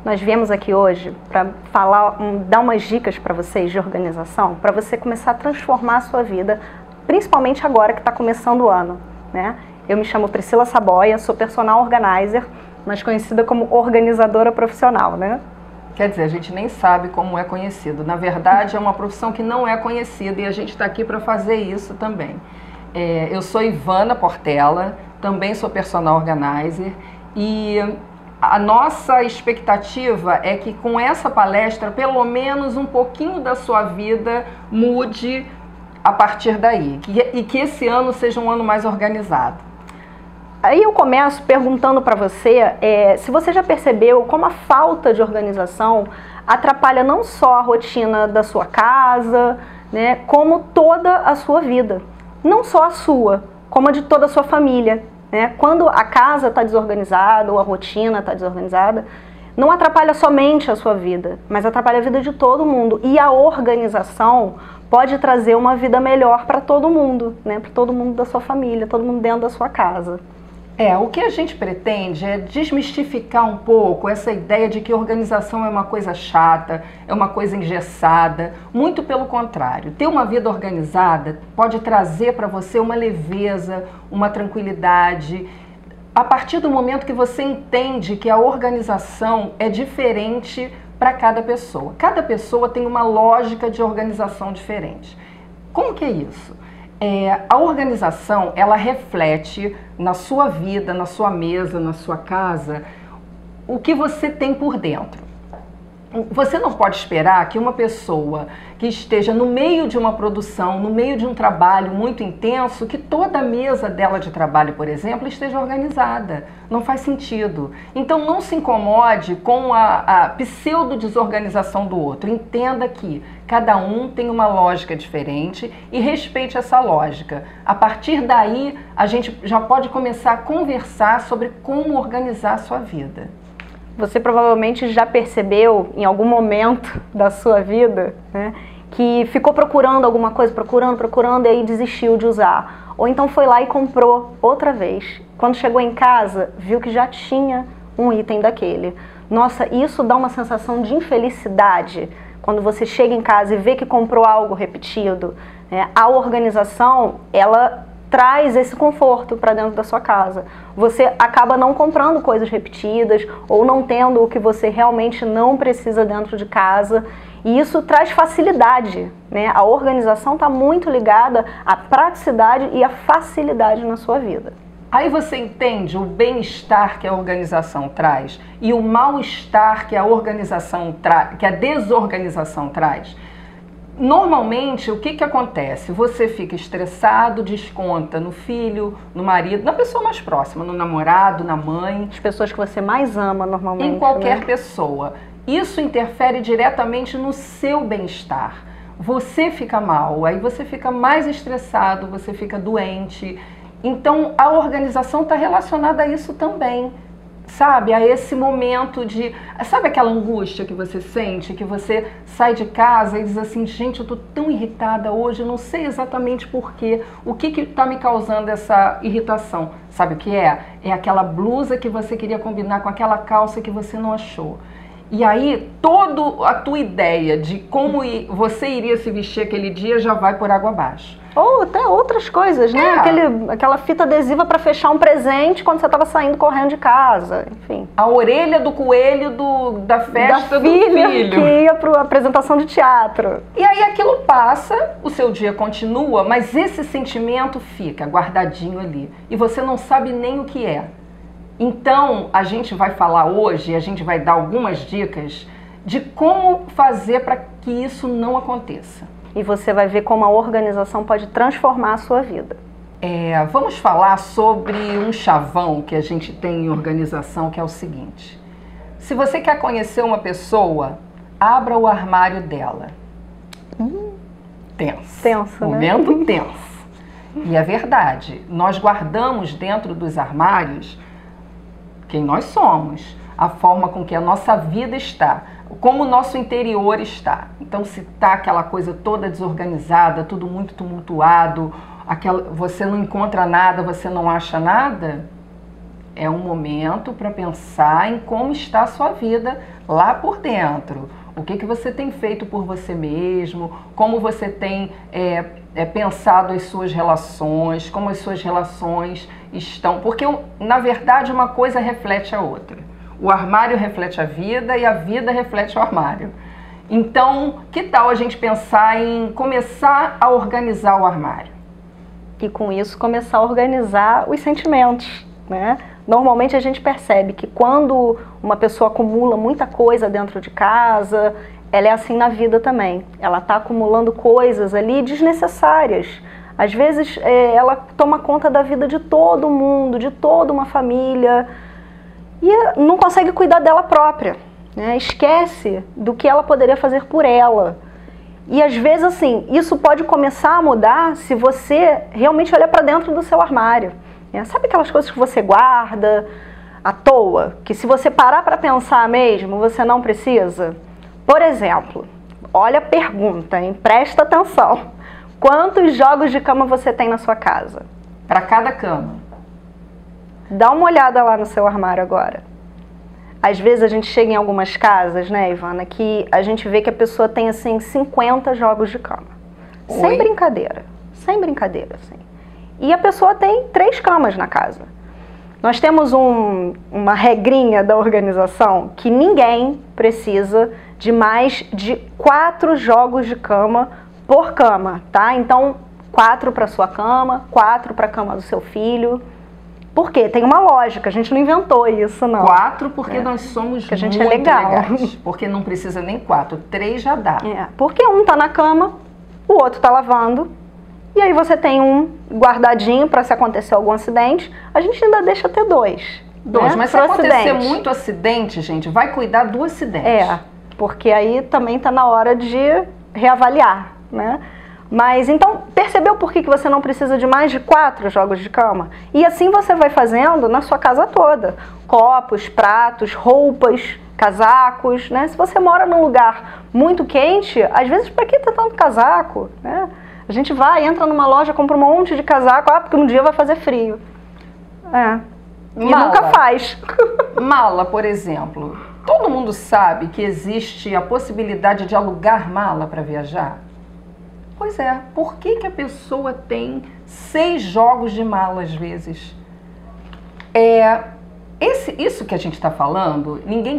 Nós viemos aqui hoje para dar umas dicas para vocês de organização, para você começar a transformar a sua vida, principalmente agora que está começando o ano, né? Eu me chamo Priscila Saboia, sou personal organizer, mas conhecida como organizadora profissional, né? Quer dizer, a gente nem sabe como é conhecido. Na verdade, é uma profissão que não é conhecida e a gente está aqui para fazer isso também. Eu sou Ivana Portela, também sou personal organizer e a nossa expectativa é que com essa palestra, pelo menos um pouquinho da sua vida mude a partir daí e que esse ano seja um ano mais organizado. Aí eu começo perguntando para você se você já percebeu como a falta de organização atrapalha não só a rotina da sua casa, né, como toda a sua vida. Não só a sua, como a de toda a sua família, né? Quando a casa está desorganizada ou a rotina está desorganizada, não atrapalha somente a sua vida, mas atrapalha a vida de todo mundo. E a organização pode trazer uma vida melhor para todo mundo, né? Para todo mundo da sua família, todo mundo dentro da sua casa. O que a gente pretende é desmistificar um pouco essa ideia de que organização é uma coisa chata, é uma coisa engessada. Muito pelo contrário, ter uma vida organizada pode trazer para você uma leveza, uma tranquilidade. A partir do momento que você entende que a organização é diferente para cada pessoa. Cada pessoa tem uma lógica de organização diferente. Como que é isso? A organização, ela reflete na sua vida, na sua mesa, na sua casa, o que você tem por dentro. Você não pode esperar que uma pessoa que esteja no meio de uma produção, no meio de um trabalho muito intenso, que toda a mesa dela de trabalho, por exemplo, esteja organizada. Não faz sentido. Então não se incomode com a pseudo-desorganização do outro. Entenda que cada um tem uma lógica diferente e respeite essa lógica. A partir daí, a gente já pode começar a conversar sobre como organizar a sua vida. Você provavelmente já percebeu em algum momento da sua vida, né, que ficou procurando alguma coisa, procurando e aí desistiu de usar. Ou então foi lá e comprou outra vez. Quando chegou em casa, viu que já tinha um item daquele. Nossa, isso dá uma sensação de infelicidade quando você chega em casa e vê que comprou algo repetido, né? A organização, ela traz esse conforto para dentro da sua casa. Você acaba não comprando coisas repetidas ou não tendo o que você realmente não precisa dentro de casa. E isso traz facilidade, né? A organização está muito ligada à praticidade e à facilidade na sua vida. Aí você entende o bem-estar que a organização traz e o mal-estar que a desorganização traz. Normalmente, o que acontece? Você fica estressado, desconta no filho, no marido, na pessoa mais próxima, no namorado, na mãe. As pessoas que você mais ama normalmente. Em qualquer pessoa. Isso interfere diretamente no seu bem-estar. Você fica mal, aí você fica mais estressado, você fica doente. Então, a organização está relacionada a isso também. Sabe, a esse momento de... Sabe aquela angústia que você sente, que você sai de casa e diz assim, gente, eu tô tão irritada hoje, eu não sei exatamente porquê, o que está me causando essa irritação? Sabe o que é? É aquela blusa que você queria combinar com aquela calça que você não achou. E aí, toda a tua ideia de como você iria se vestir aquele dia já vai por água abaixo. Ou até outras coisas, né? Aquela fita adesiva para fechar um presente quando você estava saindo correndo de casa, enfim. A orelha do coelho da festa do filho. Que ia para a apresentação de teatro. E aí aquilo passa, o seu dia continua, mas esse sentimento fica guardadinho ali. E você não sabe nem o que é. Então, a gente vai falar hoje, a gente vai dar algumas dicas de como fazer para que isso não aconteça. E você vai ver como a organização pode transformar a sua vida. Vamos falar sobre um chavão que a gente tem em organização, que é o seguinte. Se você quer conhecer uma pessoa, abra o armário dela. Tenso. Tenso, né? Momento tenso. E é verdade, nós guardamos dentro dos armários quem nós somos, a forma com que a nossa vida está, como o nosso interior está. Então, se está aquela coisa toda desorganizada, tudo muito tumultuado, você não encontra nada, você não acha nada, É um momento para pensar em como está a sua vida lá por dentro. O que você tem feito por você mesmo, como você tem pensado as suas relações, como as suas relações estão. Porque, na verdade, uma coisa reflete a outra. O armário reflete a vida e a vida reflete o armário. Então, que tal a gente pensar em começar a organizar o armário? E com isso começar a organizar os sentimentos, né? Normalmente a gente percebe que quando uma pessoa acumula muita coisa dentro de casa, ela é assim na vida também. Ela está acumulando coisas ali desnecessárias. Às vezes ela toma conta da vida de todo mundo, de toda uma família, e não consegue cuidar dela própria, né? Esquece do que ela poderia fazer por ela. E às vezes assim, isso pode começar a mudar se você realmente olhar para dentro do seu armário. Sabe aquelas coisas que você guarda à toa, que se você parar para pensar mesmo, você não precisa? Por exemplo, olha a pergunta, hein? Presta atenção. Quantos jogos de cama você tem na sua casa? Para cada cama. Dá uma olhada lá no seu armário agora. Às vezes a gente chega em algumas casas, né, Ivana, que a gente vê que a pessoa tem, assim, 50 jogos de cama. Oi? Sem brincadeira, assim. E a pessoa tem 3 camas na casa. Nós temos uma regrinha da organização que ninguém precisa de mais de 4 jogos de cama por cama, tá? Então, 4 para sua cama, 4 para a cama do seu filho. Por quê? Tem uma lógica, a gente não inventou isso, não. 4 porque nós somos porque a gente muito é legal. legais. Porque não precisa nem 4, 3 já dá. Porque um tá na cama, o outro tá lavando, e aí você tem um guardadinho para se acontecer algum acidente, a gente ainda deixa ter 2. Né? Mas se acontecer acidente. muito acidente, gente, vai cuidar do acidente. Porque aí também tá na hora de reavaliar, né? Mas então, percebeu por que você não precisa de mais de 4 jogos de cama? E assim você vai fazendo na sua casa toda. Copos, pratos, roupas, casacos, né? Se você mora num lugar muito quente, às vezes para que tá tanto casaco, né? A gente vai, entra numa loja, compra um monte de casaco, porque um dia vai fazer frio. E nunca faz. Mala, por exemplo. Todo mundo sabe que existe a possibilidade de alugar mala para viajar? Pois é, por que a pessoa tem 6 jogos de mala às vezes? Isso que a gente está falando, ninguém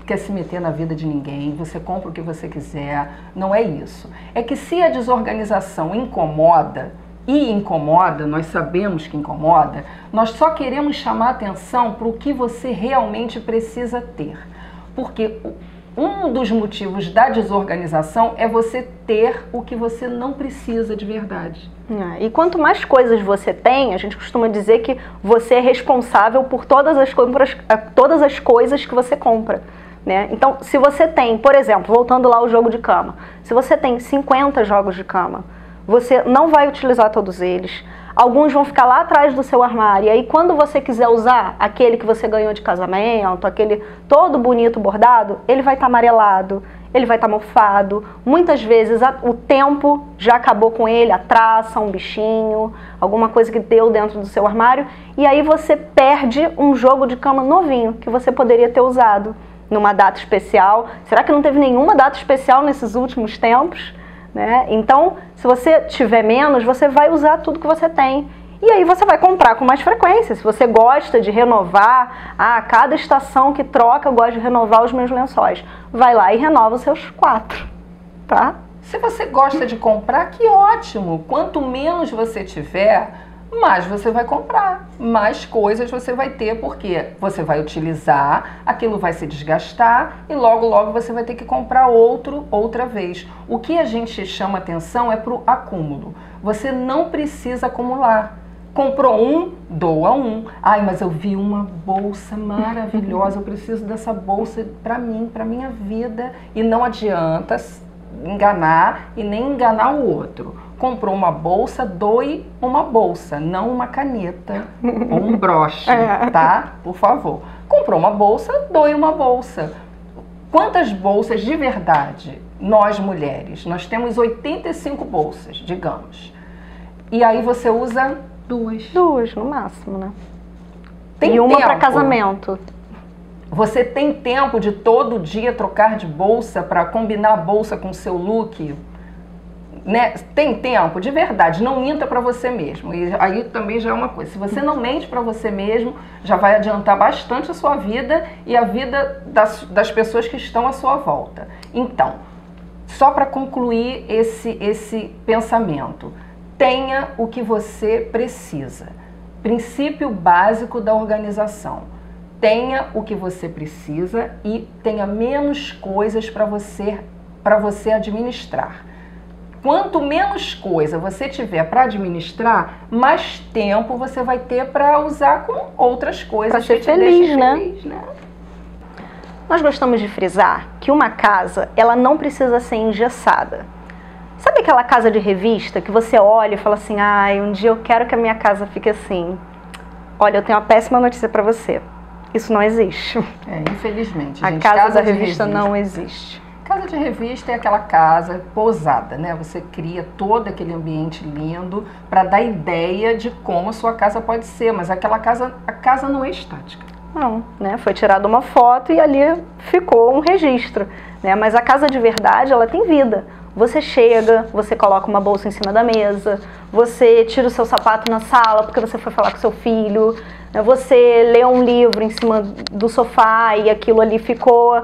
quer se meter na vida de ninguém, você compra o que você quiser, não é isso. É que se a desorganização incomoda, nós sabemos que incomoda, nós só queremos chamar atenção para o que você realmente precisa ter. Porque um dos motivos da desorganização é você ter o que você não precisa de verdade. E quanto mais coisas você tem, a gente costuma dizer que você é responsável por todas as coisas que você compra, né? Então, se você tem, por exemplo, voltando lá ao jogo de cama, se você tem 50 jogos de cama, você não vai utilizar todos eles. Alguns vão ficar lá atrás do seu armário, e aí quando você quiser usar aquele que você ganhou de casamento, aquele todo bonito bordado, ele vai estar amarelado, ele vai estar mofado. Muitas vezes o tempo já acabou com ele, a traça, um bichinho, alguma coisa que deu dentro do seu armário, e aí você perde um jogo de cama novinho que você poderia ter usado numa data especial. Será que não teve nenhuma data especial nesses últimos tempos? Né? Então, se você tiver menos, você vai usar tudo que você tem. E aí você vai comprar com mais frequência. Se você gosta de renovar, cada estação que troca, eu gosto de renovar os meus lençóis. Vai lá e renova os seus 4, tá? Se você gosta de comprar, que ótimo! Quanto menos você tiver, mais você vai comprar, mais coisas você vai ter, porque você vai utilizar, aquilo vai se desgastar e logo, logo você vai ter que comprar outra vez. O que a gente chama atenção é para o acúmulo. Você não precisa acumular. Comprou um, doa um. Ai, mas eu vi uma bolsa maravilhosa, eu preciso dessa bolsa para mim, para minha vida. E não adianta enganar e nem enganar o outro. Comprou uma bolsa, doe uma bolsa, não uma caneta ou um broche, tá? Por favor. Comprou uma bolsa, doe uma bolsa. Quantas bolsas de verdade, nós mulheres, nós temos 85 bolsas, digamos. E aí você usa 2. 2 no máximo, né? Tem e uma tempo. para casamento. Você tem tempo de todo dia trocar de bolsa para combinar a bolsa com o seu look? Né? Tem tempo? De verdade, não minta para você mesmo. E aí também já é uma coisa. Se você não mente para você mesmo, já vai adiantar bastante a sua vida e a vida das pessoas que estão à sua volta. Então, só para concluir esse pensamento, tenha o que você precisa. Princípio básico da organização. Tenha o que você precisa e tenha menos coisas para você administrar. Quanto menos coisa você tiver para administrar, mais tempo você vai ter para usar com outras coisas que te deixem feliz, né? Nós gostamos de frisar que uma casa, ela não precisa ser engessada. Sabe aquela casa de revista que você olha e fala assim, ai, um dia eu quero que a minha casa fique assim. Olha, eu tenho uma péssima notícia para você. Isso não existe. Infelizmente, gente. A casa da revista não existe. Casa de revista é aquela casa pousada, né? Você cria todo aquele ambiente lindo para dar ideia de como a sua casa pode ser, mas a casa não é estática. Não, né? Foi tirada uma foto e ali ficou um registro, né? Mas a casa de verdade, ela tem vida. Você chega, você coloca uma bolsa em cima da mesa, você tira o seu sapato na sala porque você foi falar com seu filho, né? Você lê um livro em cima do sofá e aquilo ali ficou.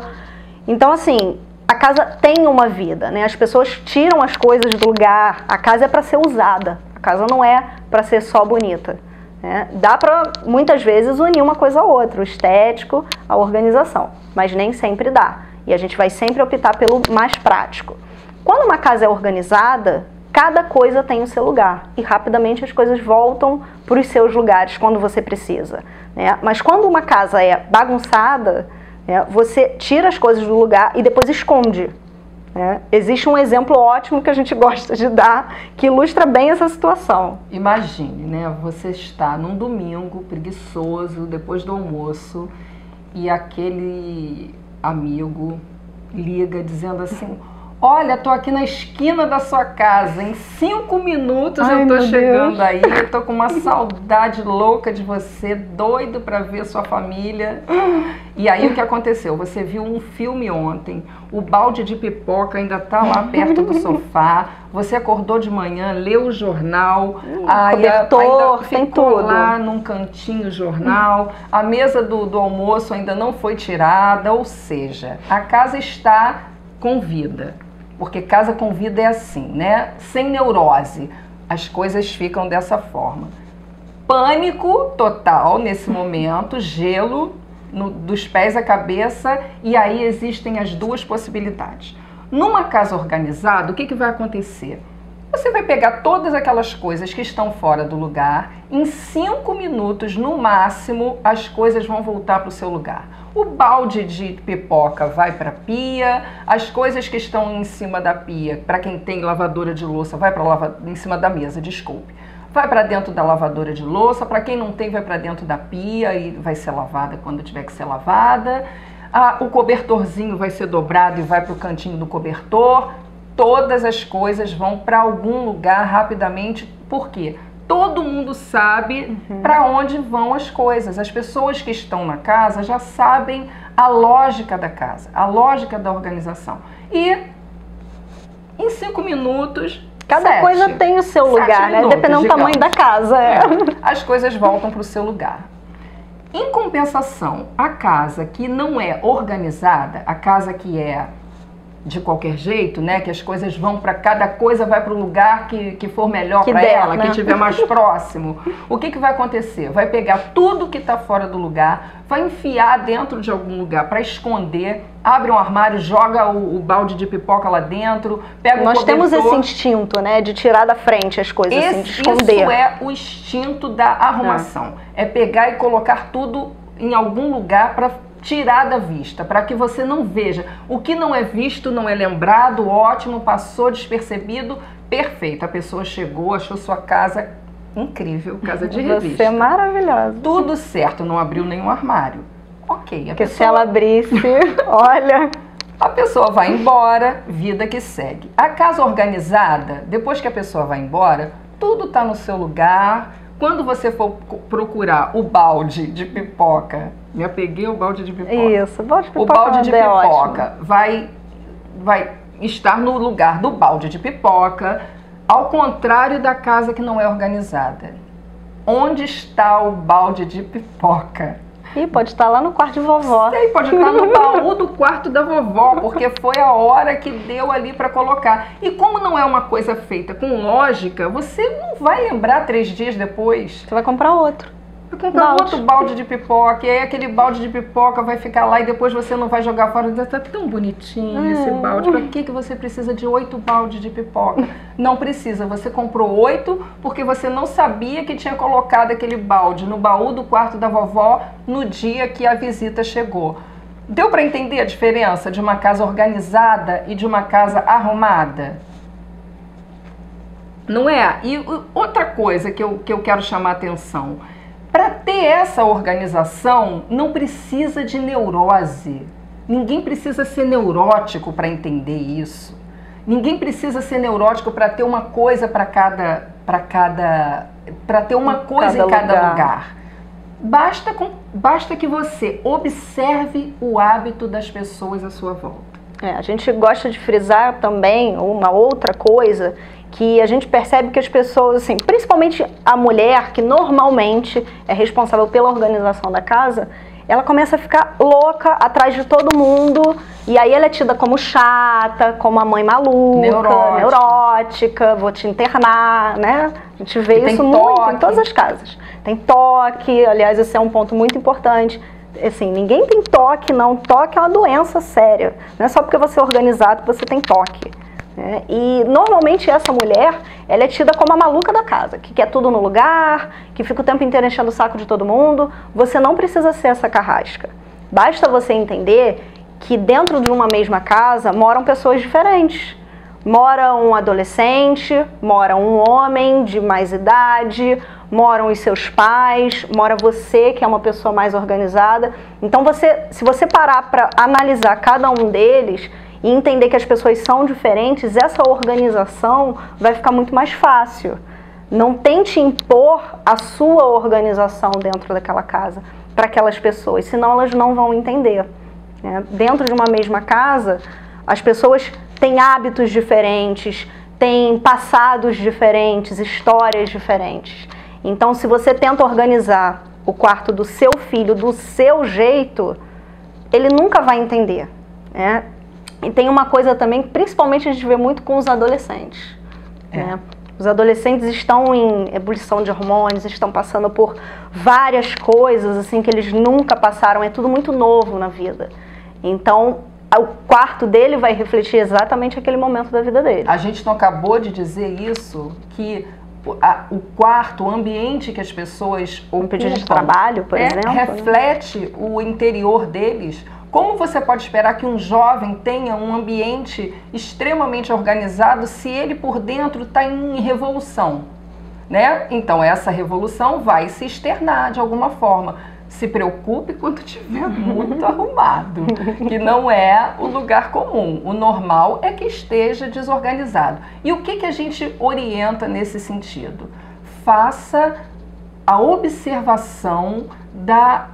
Então, assim, a casa tem uma vida, né? As pessoas tiram as coisas do lugar, a casa é para ser usada, a casa não é para ser só bonita. Né? Dá para, muitas vezes, unir uma coisa a outra, o estético, a organização, mas nem sempre dá. E a gente vai sempre optar pelo mais prático. Quando uma casa é organizada, cada coisa tem o seu lugar e rapidamente as coisas voltam para os seus lugares quando você precisa. Né? Mas quando uma casa é bagunçada, né, você tira as coisas do lugar e depois esconde. Né? Existe um exemplo ótimo que a gente gosta de dar que ilustra bem essa situação. Imagine, né? Você está num domingo preguiçoso, depois do almoço, e aquele amigo liga dizendo assim... Olha, tô aqui na esquina da sua casa, em 5 minutos eu tô chegando aí, eu tô com uma saudade louca de você, doido pra ver sua família. E aí o que aconteceu? Você viu um filme ontem, o balde de pipoca ainda tá lá perto do sofá, você acordou de manhã, leu o jornal, cobertor, ainda tem ficou tudo lá num cantinho o jornal, a mesa do almoço ainda não foi tirada, ou seja, a casa está com vida. Porque casa com vida é assim, né? Sem neurose. As coisas ficam dessa forma. Pânico total nesse momento, gelo dos pés à cabeça, e aí existem as duas possibilidades. Numa casa organizada, o que vai acontecer? Você vai pegar todas aquelas coisas que estão fora do lugar, em 5 minutos, no máximo, as coisas vão voltar para o seu lugar. O balde de pipoca vai para a pia, as coisas que estão em cima da pia, para quem tem lavadora de louça, vai para em cima da mesa, desculpe. Vai para dentro da lavadora de louça, para quem não tem, vai para dentro da pia e vai ser lavada quando tiver que ser lavada. O cobertorzinho vai ser dobrado e vai para o cantinho do cobertor. Todas as coisas vão para algum lugar rapidamente. Por quê? Todo mundo sabe para onde vão as coisas. As pessoas que estão na casa já sabem a lógica da casa, a lógica da organização. E em 5 minutos... Cada coisa tem o seu lugar, né? Dependendo do tamanho da casa. As coisas voltam para o seu lugar. Em compensação, a casa que não é organizada, a casa que é de qualquer jeito, né? Que as coisas vão para cada coisa, vai para o lugar que for melhor para ela, que estiver mais próximo. O que vai acontecer? Vai pegar tudo que está fora do lugar, vai enfiar dentro de algum lugar para esconder, abre um armário, joga o balde de pipoca lá dentro, pega o cobertor. Nós temos esse instinto, né? De tirar da frente as coisas, assim, de esconder. Isso é o instinto da arrumação. É pegar e colocar tudo em algum lugar para tirar da vista, para que você não veja. O que não é visto, não é lembrado, ótimo, passou despercebido, perfeito. A pessoa chegou, achou sua casa incrível, casa de revista. Você é maravilhosa. Tudo certo, não abriu nenhum armário. Ok. Porque se ela abrisse, olha... A pessoa vai embora, vida que segue. A casa organizada, depois que a pessoa vai embora, tudo está no seu lugar, Quando você for procurar o balde de pipoca, me apeguei ao balde de pipoca. Isso, o balde de pipoca. O balde de pipoca vai estar no lugar do balde de pipoca, ao contrário da casa que não é organizada. Onde está o balde de pipoca? E pode estar lá no quarto de vovó. Sei, pode estar no baú do quarto da vovó, porque foi a hora que deu ali para colocar. E como não é uma coisa feita com lógica, você não vai lembrar 3 dias depois. Você vai comprar outro. Vai comprar outro balde de pipoca, e aí aquele balde de pipoca vai ficar lá e depois você não vai jogar fora. Tá tão bonitinho esse balde. Para que você precisa de 8 baldes de pipoca? Não precisa. Você comprou 8 porque você não sabia que tinha colocado aquele balde no baú do quarto da vovó no dia que a visita chegou. Deu para entender a diferença de uma casa organizada e de uma casa arrumada? Não é? E outra coisa que eu quero chamar a atenção. Para ter essa organização, não precisa de neurose. Ninguém precisa ser neurótico para entender isso. Ninguém precisa ser neurótico para ter uma coisa para ter uma coisa em cada lugar. Basta que você observe o hábito das pessoas à sua volta. A gente gosta de frisar também uma outra coisa, que a gente percebe que as pessoas, assim, principalmente a mulher, que normalmente é responsável pela organização da casa, ela começa a ficar louca atrás de todo mundo, e aí ela é tida como chata, como a mãe maluca, neurótica, vou te internar, né? A gente vê isso muito em todas as casas. Tem toque, aliás, esse é um ponto muito importante. Assim, ninguém tem toque, não. Toque é uma doença séria. Não é só porque você é organizado que você tem toque. E normalmente essa mulher, ela é tida como a maluca da casa, que quer tudo no lugar, que fica o tempo inteiro enchendo o saco de todo mundo. Você não precisa ser essa carrasca. Basta você entender que dentro de uma mesma casa moram pessoas diferentes. Mora um adolescente, mora um homem de mais idade, moram os seus pais, mora você, que é uma pessoa mais organizada. Então, se você parar para analisar cada um deles e entender que as pessoas são diferentes, essa organização vai ficar muito mais fácil. Não tente impor a sua organização dentro daquela casa para aquelas pessoas, senão elas não vão entender. Dentro de uma mesma casa, as pessoas têm hábitos diferentes, têm passados diferentes, histórias diferentes. Então, se você tenta organizar o quarto do seu filho do seu jeito, ele nunca vai entender, E tem uma coisa também, principalmente a gente vê muito com os adolescentes. Os adolescentes estão em ebulição de hormônios, estão passando por várias coisas assim que eles nunca passaram, é tudo muito novo na vida. Então, o quarto dele vai refletir exatamente aquele momento da vida dele. A gente não acabou de dizer isso, que o quarto, o ambiente que as pessoas ocupam, pedido de trabalho, por exemplo, reflete o interior deles. Como você pode esperar que um jovem tenha um ambiente extremamente organizado se ele por dentro está em revolução, Então essa revolução vai se externar de alguma forma. Se preocupe quando estiver muito arrumado, que não é o lugar comum. O normal é que esteja desorganizado. E o que a gente orienta nesse sentido? Faça a observação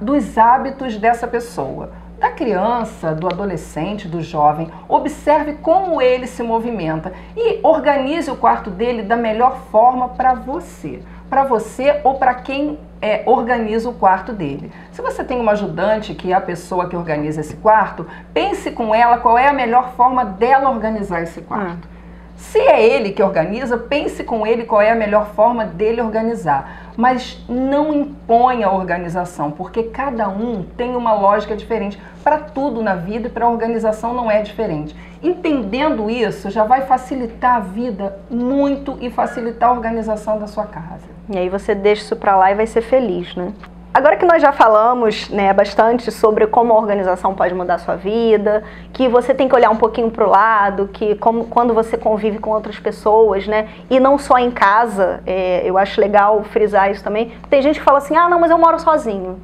dos hábitos dessa pessoa, da criança, do adolescente, do jovem. Observe como ele se movimenta e organize o quarto dele da melhor forma para você ou para quem organiza o quarto dele. Se você tem uma ajudante, que é a pessoa que organiza esse quarto, pense com ela qual é a melhor forma dela organizar esse quarto. Se é ele que organiza, pense com ele qual é a melhor forma dele organizar. Mas não imponha a organização, porque cada um tem uma lógica diferente. Para tudo na vida e para a organização não é diferente. Entendendo isso, já vai facilitar a vida muito e facilitar a organização da sua casa. E aí você deixa isso para lá e vai ser feliz, Agora que nós já falamos bastante sobre como a organização pode mudar a sua vida, que você tem que olhar um pouquinho para o lado, que quando você convive com outras pessoas, e não só em casa, eu acho legal frisar isso também. Tem gente que fala assim, não, mas eu moro sozinho.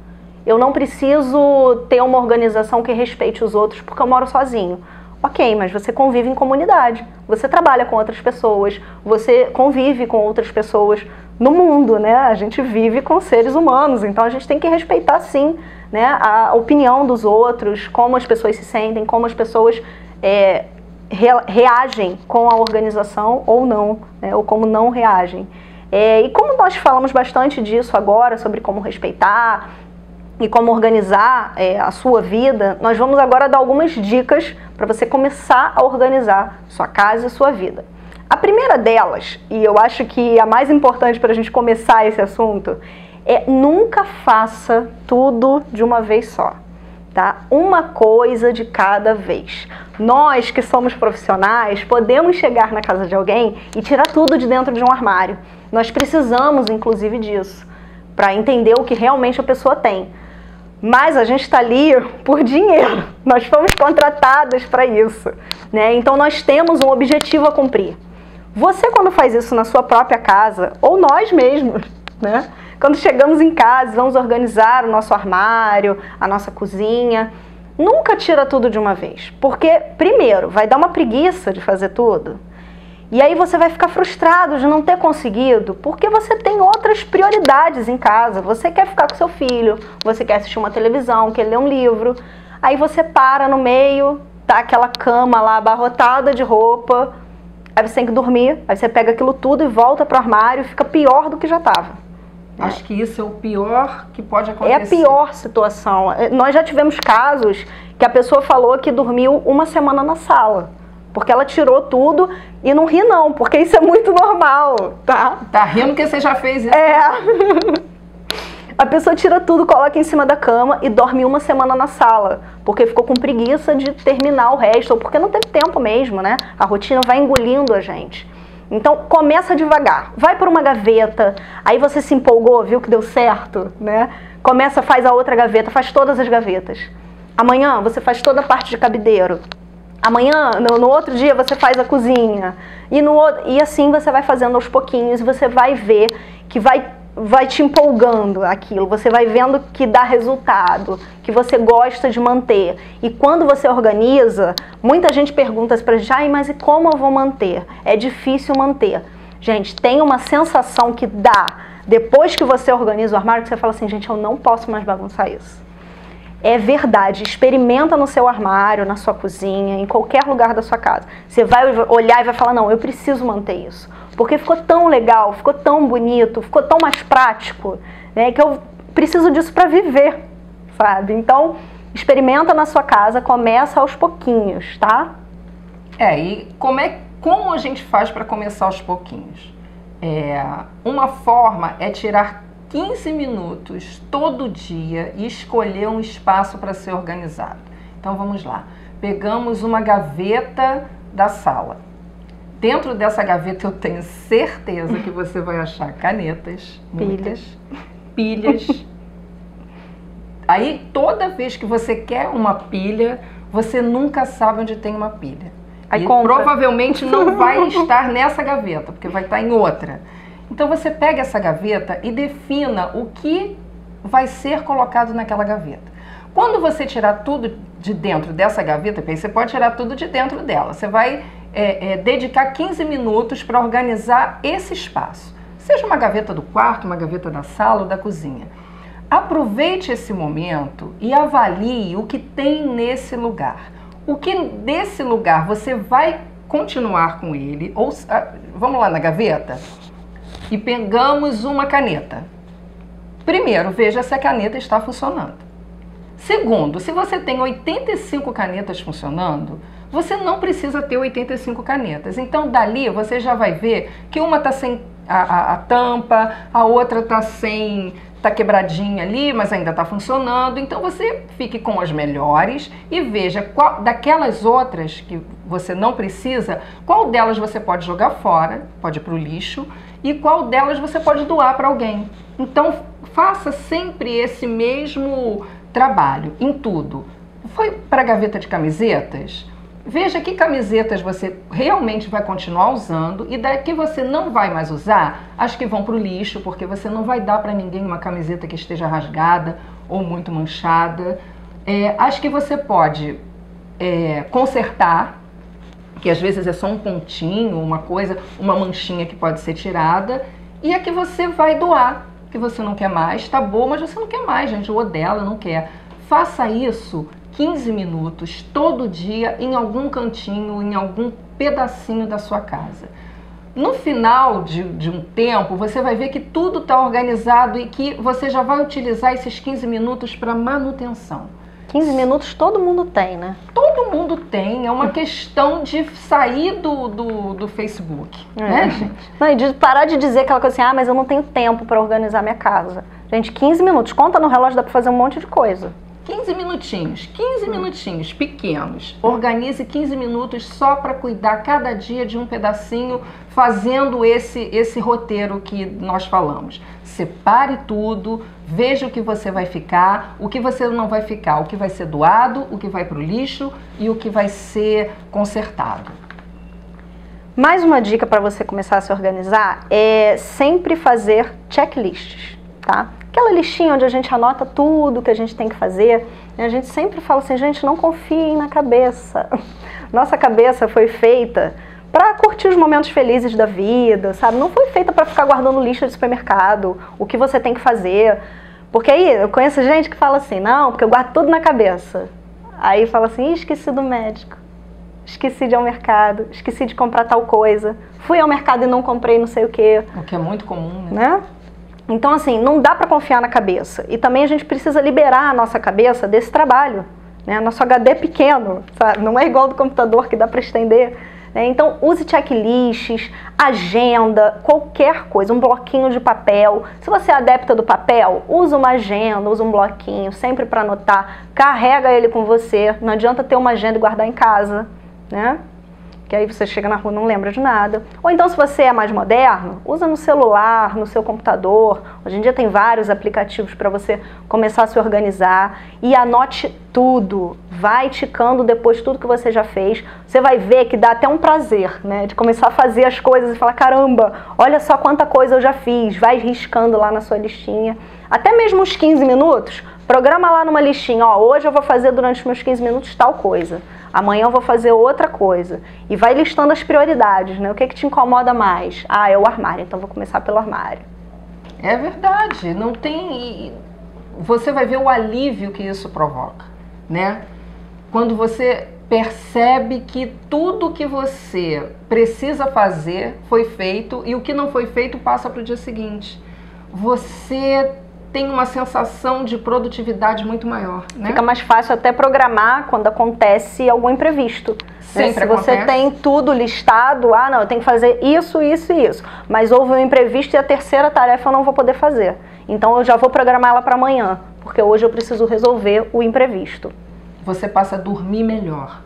Eu não preciso ter uma organização que respeite os outros porque eu moro sozinho. Ok, mas você convive em comunidade, você trabalha com outras pessoas, você convive com outras pessoas. no mundo, né? A gente vive com seres humanos, então a gente tem que respeitar, sim, né, a opinião dos outros, como as pessoas se sentem, como as pessoas reagem com a organização ou não, né, ou como não reagem. E como nós falamos bastante disso agora, sobre como respeitar e como organizar a sua vida, nós vamos agora dar algumas dicas para você começar a organizar sua casa e sua vida. A primeira delas, e eu acho que a mais importante para a gente começar esse assunto, nunca faça tudo de uma vez só, tá? Uma coisa de cada vez. Nós que somos profissionais podemos chegar na casa de alguém e tirar tudo de dentro de um armário. Nós precisamos, inclusive, disso, para entender o que realmente a pessoa tem. Mas a gente está ali por dinheiro, nós fomos contratadas para isso, né? Então nós temos um objetivo a cumprir. Você, quando faz isso na sua própria casa, ou nós mesmos, né? Quando chegamos em casa, vamos organizar o nosso armário, a nossa cozinha, nunca tira tudo de uma vez. Porque, primeiro, vai dar uma preguiça de fazer tudo. E aí você vai ficar frustrado de não ter conseguido, porque você tem outras prioridades em casa. Você quer ficar com seu filho, você quer assistir uma televisão, quer ler um livro. Aí você para no meio, tá aquela cama lá abarrotada de roupa, aí você tem que dormir, aí você pega aquilo tudo e volta pro armário e fica pior do que já estava. Acho que isso é o pior que pode acontecer. É a pior situação. Nós já tivemos casos que a pessoa falou que dormiu uma semana na sala, porque ela tirou tudo, e não ri não, porque isso é muito normal, tá? Tá rindo porque você já fez isso. A pessoa tira tudo, coloca em cima da cama e dorme uma semana na sala, porque ficou com preguiça de terminar o resto, ou porque não teve tempo mesmo, né? A rotina vai engolindo a gente. Então, começa devagar. Vai por uma gaveta, aí você se empolgou, viu que deu certo, né? Começa, faz a outra gaveta, faz todas as gavetas. Amanhã você faz toda a parte de cabideiro. Amanhã, no outro dia, você faz a cozinha. E assim você vai fazendo aos pouquinhos, e você vai ver que vai te empolgando aquilo, você vai vendo que dá resultado, que você gosta de manter. E quando você organiza, muita gente pergunta pra gente, mas e como eu vou manter? É difícil manter. Gente, tem uma sensação que dá, depois que você organiza o armário, que você fala assim, gente, eu não posso mais bagunçar isso. É verdade, experimenta no seu armário, na sua cozinha, em qualquer lugar da sua casa. Você vai olhar e vai falar, não, eu preciso manter isso. Porque ficou tão legal, ficou tão bonito, ficou tão mais prático, né, que eu preciso disso para viver, sabe? Então, experimenta na sua casa, começa aos pouquinhos, tá? E como a gente faz para começar aos pouquinhos? Uma forma é tirar 15 minutos todo dia e escolher um espaço para ser organizado. Então vamos lá. Pegamos uma gaveta da sala. Dentro dessa gaveta eu tenho certeza que você vai achar canetas, muitas, pilhas. Aí toda vez que você quer uma pilha, você nunca sabe onde tem uma pilha. Aí provavelmente não vai estar nessa gaveta, porque vai estar em outra. Então você pega essa gaveta e defina o que vai ser colocado naquela gaveta. Quando você tirar tudo de dentro dessa gaveta, porque aí você pode tirar tudo de dentro dela, você vai dedicar 15 minutos para organizar esse espaço. Seja uma gaveta do quarto, uma gaveta da sala ou da cozinha. Aproveite esse momento e avalie o que tem nesse lugar. O que desse lugar você vai continuar com ele, ou vamos lá na gaveta e pegamos uma caneta. Primeiro, veja se a caneta está funcionando. Segundo, se você tem 85 canetas funcionando, você não precisa ter 85 canetas. Então, dali você já vai ver que uma está sem a tampa, a outra está quebradinha ali, mas ainda está funcionando. Então, você fique com as melhores e veja qual daquelas outras que você não precisa, qual delas você pode jogar fora, pode ir para o lixo, e qual delas você pode doar para alguém. Então, faça sempre esse mesmo trabalho em tudo. Foi para a gaveta de camisetas? Veja que camisetas você realmente vai continuar usando e daqui você não vai mais usar, as que vão para o lixo, porque você não vai dar para ninguém uma camiseta que esteja rasgada ou muito manchada. As que você pode consertar, que às vezes é só um pontinho, uma manchinha que pode ser tirada, e a que você vai doar, que você não quer mais, tá boa, mas você não quer mais, gente, ou dela não quer. Faça isso 15 minutos todo dia em algum cantinho, em algum pedacinho da sua casa. No final de um tempo, você vai ver que tudo está organizado e que você já vai utilizar esses 15 minutos para manutenção. 15 minutos todo mundo tem, né? Todo mundo tem, é uma questão de sair do Facebook, né, gente? Não, e de parar de dizer aquela coisa assim, mas eu não tenho tempo para organizar minha casa. Gente, 15 minutos, conta no relógio, dá para fazer um monte de coisa. 15 minutinhos pequenos. Organize 15 minutos só para cuidar cada dia de um pedacinho, fazendo esse roteiro que nós falamos. Separe tudo, veja o que você vai ficar, o que você não vai ficar, o que vai ser doado, o que vai para o lixo e o que vai ser consertado. Mais uma dica para você começar a se organizar é sempre fazer checklists, tá? Aquela listinha onde a gente anota tudo que a gente tem que fazer. E a gente sempre fala assim, gente, não confiem na cabeça. Nossa cabeça foi feita para curtir os momentos felizes da vida, sabe? Não foi feita para ficar guardando lista de supermercado, o que você tem que fazer. Porque aí eu conheço gente que fala assim, não, porque eu guardo tudo na cabeça. Aí fala assim, esqueci do médico, esqueci de ir ao mercado, esqueci de comprar tal coisa, fui ao mercado e não comprei não sei o quê. O que é muito comum, né? Então, assim, não dá para confiar na cabeça. E também a gente precisa liberar a nossa cabeça desse trabalho. Né? Nosso HD é pequeno, sabe? Não é igual do computador que dá para estender. Né? Então, use checklists, agenda, qualquer coisa, um bloquinho de papel. Se você é adepta do papel, usa uma agenda, usa um bloquinho, sempre para anotar. Carrega ele com você. Não adianta ter uma agenda e guardar em casa, né? Que aí você chega na rua e não lembra de nada. Ou então, se você é mais moderno, usa no celular, no seu computador. Hoje em dia tem vários aplicativos para você começar a se organizar. E anote tudo. Vai ticando depois tudo que você já fez. Você vai ver que dá até um prazer, né? De começar a fazer as coisas e falar, caramba, olha só quanta coisa eu já fiz. Vai riscando lá na sua listinha. Até mesmo uns 15 minutos, programa lá numa listinha. Ó, hoje eu vou fazer durante os meus 15 minutos tal coisa. Amanhã eu vou fazer outra coisa. E vai listando as prioridades, né? O que te incomoda mais? Ah, é o armário, então vou começar pelo armário. É verdade, não tem... Você vai ver o alívio que isso provoca, né? Quando você percebe que tudo que você precisa fazer foi feito e o que não foi feito passa para o dia seguinte. Você tem uma sensação de produtividade muito maior, né? Fica mais fácil até programar quando acontece algum imprevisto. Sempre Se você tem tudo listado, ah, não, eu tenho que fazer isso, isso e isso. Mas houve um imprevisto e a terceira tarefa eu não vou poder fazer. Então eu já vou programar ela para amanhã, porque hoje eu preciso resolver o imprevisto. Você passa a dormir melhor.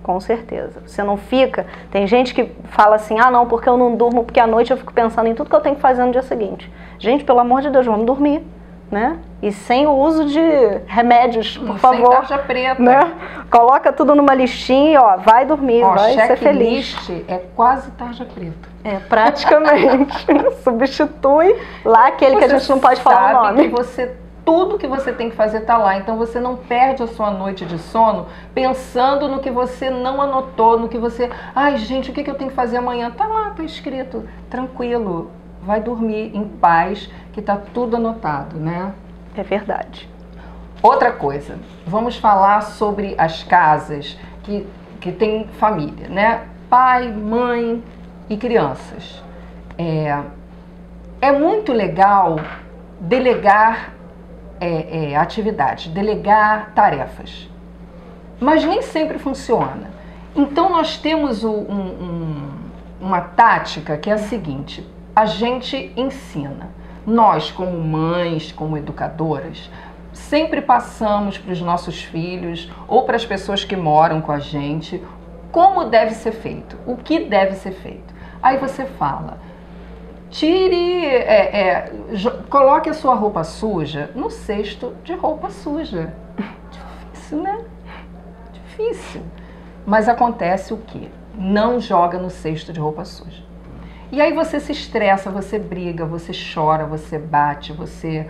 Com certeza. Você não fica... Tem gente que fala assim, ah, não, porque eu não durmo, porque à noite eu fico pensando em tudo que eu tenho que fazer no dia seguinte. Gente, pelo amor de Deus, vamos dormir, né? E sem o uso de remédios, por favor. Sem tarja preta. Né? Coloca tudo numa listinha e, ó, vai dormir, vai ser feliz. Checklist é quase tarja preta. É, praticamente. Substitui lá aquele que a gente não pode falar o nome. Tudo que você tem que fazer está lá, então você não perde a sua noite de sono pensando no que você não anotou, no que você... Ai, gente, o que eu tenho que fazer amanhã? Tá lá, tá escrito. Tranquilo, vai dormir em paz, que tá tudo anotado, né? É verdade. Outra coisa, vamos falar sobre as casas que tem família, né? Pai, mãe e crianças. É muito legal delegar atividades, delegar tarefas, mas nem sempre funciona. Então nós temos uma tática que é a seguinte: a gente ensina. Nós, como mães, como educadoras, sempre passamos para os nossos filhos ou para as pessoas que moram com a gente como deve ser feito, o que deve ser feito. Aí você fala, coloque a sua roupa suja no cesto de roupa suja. Difícil, né? Difícil. Mas acontece o quê? Não joga no cesto de roupa suja. E aí você se estressa, você briga, você chora, você bate, você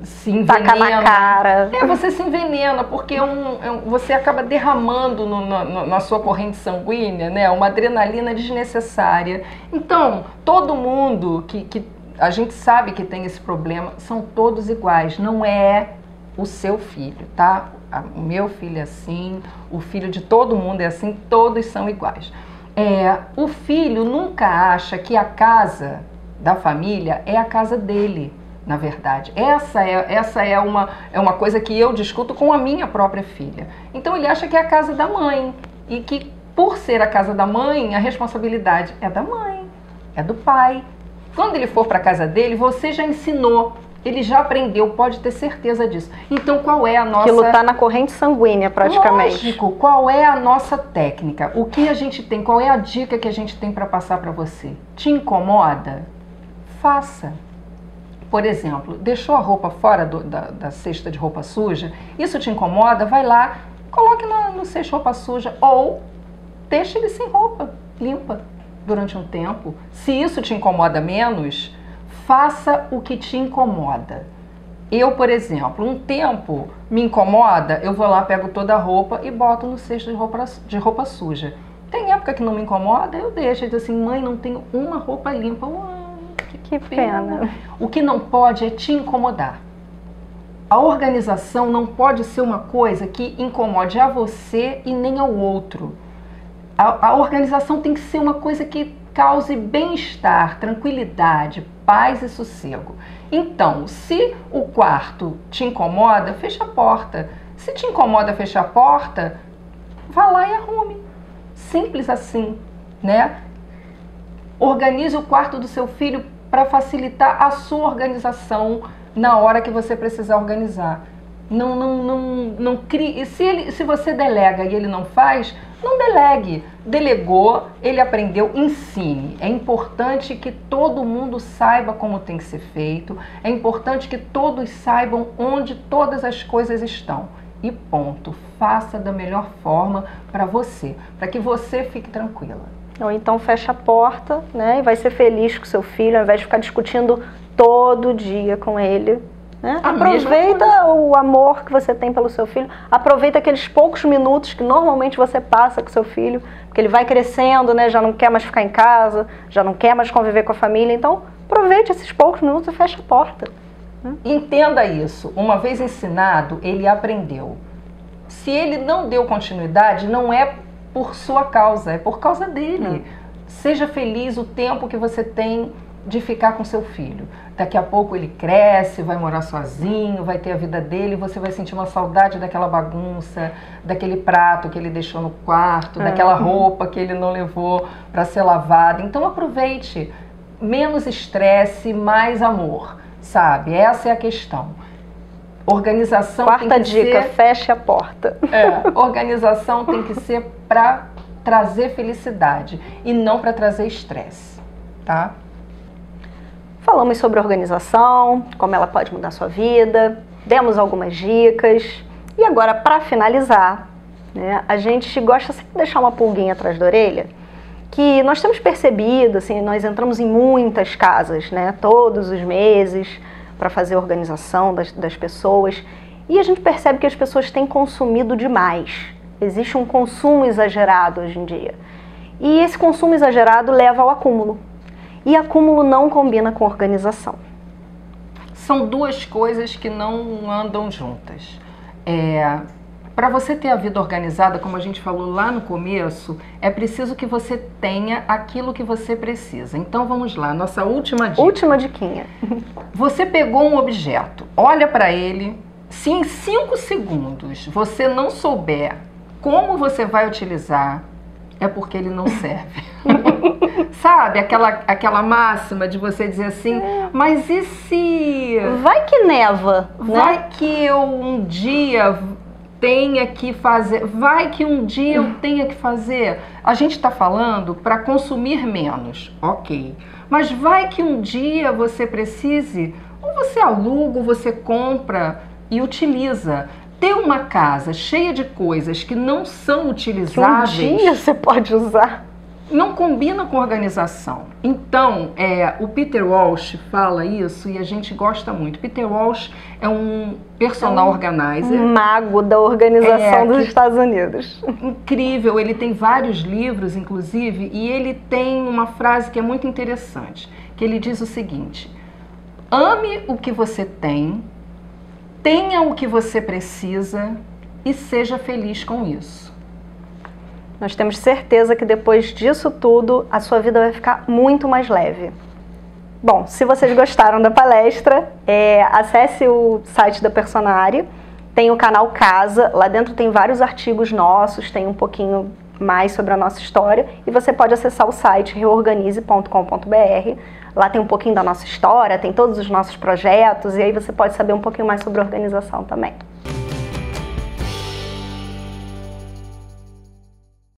se envenena. Taca na cara. Você se envenena, porque você acaba derramando na sua corrente sanguínea, né, uma adrenalina desnecessária. Então, todo mundo que a gente sabe que tem esse problema, são todos iguais, não é o seu filho, tá? O meu filho é assim, o filho de todo mundo é assim, todos são iguais. O filho nunca acha que a casa da família é a casa dele, na verdade. Essa é uma coisa que eu discuto com a minha própria filha. Então ele acha que é a casa da mãe e que por ser a casa da mãe, a responsabilidade é da mãe, é do pai. Quando ele for para a casa dele, você já ensinou, ele já aprendeu, pode ter certeza disso. Então qual é a nossa... Aquilo tá na corrente sanguínea praticamente. Lógico, qual é a nossa técnica? O que a gente tem, qual é a dica que a gente tem para passar para você? Te incomoda? Faça. Por exemplo, deixou a roupa fora da cesta de roupa suja, isso te incomoda? Vai lá, coloque no cesto de roupa suja ou deixe ele sem roupa, limpa durante um tempo. Se isso te incomoda menos, faça o que te incomoda. Eu, por exemplo, um tempo me incomoda, eu vou lá, pego toda a roupa e boto no cesto de roupa suja. Tem época que não me incomoda, eu deixo. Eu digo assim, mãe, não tenho uma roupa limpa. Que pena. O que não pode é te incomodar. A organização não pode ser uma coisa que incomode a você e nem ao outro. A organização tem que ser uma coisa que cause bem-estar, tranquilidade, paz e sossego. Então, se o quarto te incomoda, fecha a porta. Se te incomoda fechar a porta, vá lá e arrume. Simples assim, né? Organize o quarto do seu filho para facilitar a sua organização na hora que você precisar organizar. Não crie. Se você delega e ele não faz, não delegue. Delegou, ele aprendeu, ensine. É importante que todo mundo saiba como tem que ser feito. É importante que todos saibam onde todas as coisas estão. E ponto. Faça da melhor forma para você, para que você fique tranquila. Ou então fecha a porta, né, e vai ser feliz com seu filho, ao invés de ficar discutindo todo dia com ele. Né? Aproveita o amor que você tem pelo seu filho, aproveita aqueles poucos minutos que normalmente você passa com seu filho, porque ele vai crescendo, né, já não quer mais ficar em casa, já não quer mais conviver com a família, então aproveite esses poucos minutos e fecha a porta. Né? Entenda isso, uma vez ensinado, ele aprendeu. Se ele não deu continuidade, não é por sua causa, é por causa dele. Seja feliz o tempo que você tem de ficar com seu filho. Daqui a pouco ele cresce, vai morar sozinho, vai ter a vida dele, você vai sentir uma saudade daquela bagunça, daquele prato que ele deixou no quarto, daquela roupa que ele não levou para ser lavada. Então aproveite, menos estresse, mais amor, sabe? Essa é a questão. Organização Quarta tem que dica, ser... feche a porta. Organização tem que ser para trazer felicidade e não para trazer estresse, tá? Falamos sobre organização, como ela pode mudar a sua vida, demos algumas dicas. E agora, para finalizar, né, a gente gosta sempre de deixar uma pulguinha atrás da orelha, que nós temos percebido, assim, nós entramos em muitas casas, né, todos os meses, para fazer a organização das pessoas, e a gente percebe que as pessoas têm consumido demais. Existe um consumo exagerado hoje em dia. E esse consumo exagerado leva ao acúmulo. E acúmulo não combina com organização. São duas coisas que não andam juntas. Para você ter a vida organizada, como a gente falou lá no começo, é preciso que você tenha aquilo que você precisa. Então vamos lá, nossa última dica. Última diquinha. Você pegou um objeto, olha para ele, se em 5 segundos você não souber como você vai utilizar, é porque ele não serve. Sabe, aquela máxima de você dizer assim, mas e se... Vai que neva, vai né? que eu um dia tenha que fazer, vai que um dia eu tenha que fazer. A gente está falando para consumir menos, ok. Mas vai que um dia você precise, ou você aluga, ou você compra e utiliza. Ter uma casa cheia de coisas que não são utilizáveis... Que um dia você pode usar. não combina com organização. Então, o Peter Walsh fala isso e a gente gosta muito. Peter Walsh é um personal organizer. Um mago da organização dos Estados Unidos. Incrível, ele tem vários livros, inclusive, e ele tem uma frase que é muito interessante, que ele diz o seguinte: ame o que você tem, tenha o que você precisa e seja feliz com isso. Nós temos certeza que depois disso tudo, a sua vida vai ficar muito mais leve. Bom, se vocês gostaram da palestra, acesse o site da Personare, tem o canal Casa, lá dentro tem vários artigos nossos, tem um pouquinho mais sobre a nossa história, e você pode acessar o site reorganize.com.br, lá tem um pouquinho da nossa história, tem todos os nossos projetos, e aí você pode saber um pouquinho mais sobre a organização também.